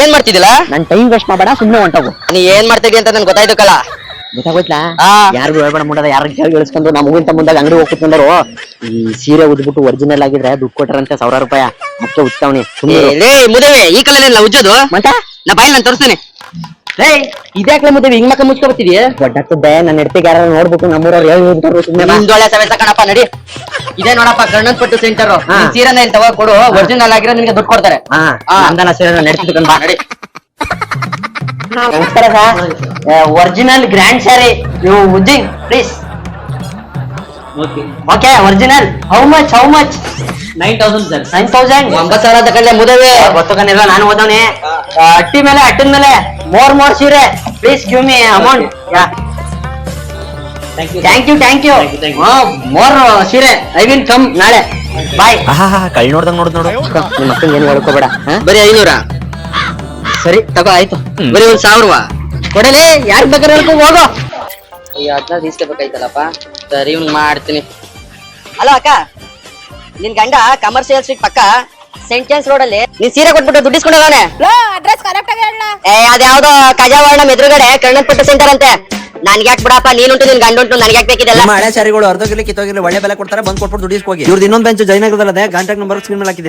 ಏನ್ ಮಾಡ್ತಿದ್ದಿಲ್ಲ? ನನ್ time waste ಮಾಡಬೇಡ, ಸುಮ್ನೆ ಹೊಂಟೋಗು. ನೀ ಏನ್ ಮಾಡ್ತಿದ್ದಿ ಅಂತ ನನ್ ಗೊತ್ತಾಯ್ತು ಕಲ. ಗೊತ್ತಾಗೋಯ್ತಾ? ಯಾರಿಗೂ ಹೇಳ್ಬೇಡ ಮುಂಡದ, ಯಾರ ಕೇಳಿ ಇಳಿಸ್ಕೊಂಡು ನಮ್ಮ ಮುಗಿಂತ ಮುಂದಾಗ ಅಂಗಡಿ ಹೋಗ್ತಿದ್ರು. ಈ ಸೀರೆ ಉದ್ಬಿಟ್ಟು ಒರಿಜಿನಲ್ ಆಗಿದ್ರೆ ದುಡ್ಡು ಕೊಟ್ರಂತೆ 1000 ರೂಪಾಯಿ. ಅದಕ್ಕೆ ಉಚ್ತಾವಣಿ. ಮುದೇವಿ ಈ ಕಲಲ್ಲ ಉಜ್ಜೋದು ಮತ್ತೆ ನಾ ಬಾಯಿ ನಾನು ತೋರಿಸ್ತೇನೆ. ಇದ್ಯಾಕ್ಲೆ ಮುದ್ದೇವಿ ಹಿಂಗ್ ಮಕ್ಕ ಮುಚ್ಕೊಬತ್ತಿದ್ಯಾ? ದೊಡ್ಡದೇ ನನ್ನ ಹೆಡ್ತಿಗೆ ಯಾರು ನೋಡ್ಬಿಟ್ಟು ನಮ್ಮೂರವ್ರು ಹೇಳ್ಬಿಟ್ಟು ಸುಮ್ಮನೆ ನಿಂದೊಳೆ ಸವೇತ ಕಣಪ್ಪ, ನಡಿ. ಇದೇ ನೋಡಪ್ಪ ಗಂಡನ್ ಪಟ್ಟು ಸೆಂಟರ್. ಸೀರೆನ ಇಲ್ಲಿ ತಗೋ ಕೊಡು, ಒರಿಜಿನಲ್ ಆಗಿರೋ ನಿನ್ಗೆ ದುಡ್ಡು ಕೊಡ್ತಾರೆ. ಅಂದನ ಸೀರೆ ನಡ್ತಿದ್ಕೊಂಡು ಬಾ, ನಡಿ. ನಮಸ್ಕಾರ ಸರ್, ಒರಿಜಿನಲ್ ಗ್ರ್ಯಾಂಡ್ ಸ್ಯಾರಿ ನೀವು ಉಜ್ಜಿಂಗ್ please. Okay original. How much 9,000 sir. 9,000. 9,000 ತಗೊಂಡೆ ಮುದೇವಿ. ಗೊತ್ತಕೊಂಡಿಲ್ಲ, ನಾನು ಓದವನೇ. ಅಟ್ಟಿದ ಮೇಲೆ more sari please give me amount. Thank you. More sari I will come ನಾಳೆ. ಬಾಯ್. ಕಳ್ ನೋಡ್ದಂಗ್ ನೋಡ್ ನೋಡು. ನಿಮ್ಮ ಅಕ್ಕಂಗೆ ಏನು ಹೇಳ್ಕೋಬೇಡ. ಬರೀ 500. ಸರಿ ತಗೋ, ಆಯ್ತು. ಬರೀ 1,000 ಕೊಡಲಿ, ಯಾರು ಬೇಕಾದ್ರೆ ಹೇಳ್ಕೊ, ಹೋಗೋ. ಈ 15 ಇಸ್ಕೋಬೇಕಾಯ್ತಲ್ಲಪ್ಪ. ಸರಿ ಇವ್ನು ಮಾಡ್ತೀನಿ. ಅಲ್ಲ ಅಕ್ಕ, ನಿನ್ ಗಂಡ ಕಮರ್ಷಿಯಲ್ ಸ್ಟ್ರೀಟ್ ಪಕ್ಕ ಸೆಂಟ್ ರೋಡ್ ಅಲ್ಲಿ ನೀನ್ ಸೀರೆ ಕೊಟ್ಬಿಟ್ಟು ದುಡ್ಡು ಇಸ್ಕೊಂಡವನೆ. ಅಡ್ರೆಸ್ ಕರೆಕ್ಟ್ ಆಗಿ ಹೇಳ. ಅದ್ಯಾವ್ದೋ ಕಜಾವರ್ಣ ಎದುರುಗಡೆ ಕರ್ಣಪಟ್ಟು ಸೆಂಟರ್ ಅಂತೆ. ನನ್ಗೆ ಯಾಕೆ ಬಿಡಪ್ಪ, ನೀನುಂಟು ನಿನ್ ಗಂಡ ಉಂಟು, ನನ್ಗೆ ಯಾಕೆ ಬೇಕಿದೆಲ್ಲ? ಹಳೆ ಸ್ಯಾರಿಗಳು ಅರ್ಧೋಗಿರ್ಲಿ ಕಿತ್ತೋಗಿರ್ಲಿ ಒಳ್ಳೆ ಬೆಲೆ ಕೊಡ್ತಾರೆ, ಬಂದ್ ಕೊಟ್ಬಿಟ್ಟು ದುಡ್ಡು ಇಸ್ಕೋಗಿ. ಇವ್ರದ್ದು ಇನ್ನೊಂದು ಬೆಂಚ್ ಜಯನಗರದಲ್ಲದೆ, ಕಾಂಟ್ಯಾಕ್ಟ್ ನಂಬರ್ ಸ್ಕ್ರೀನ್ ಮೇಲೆ ಹಾಕಿದ್ದೀನಿ.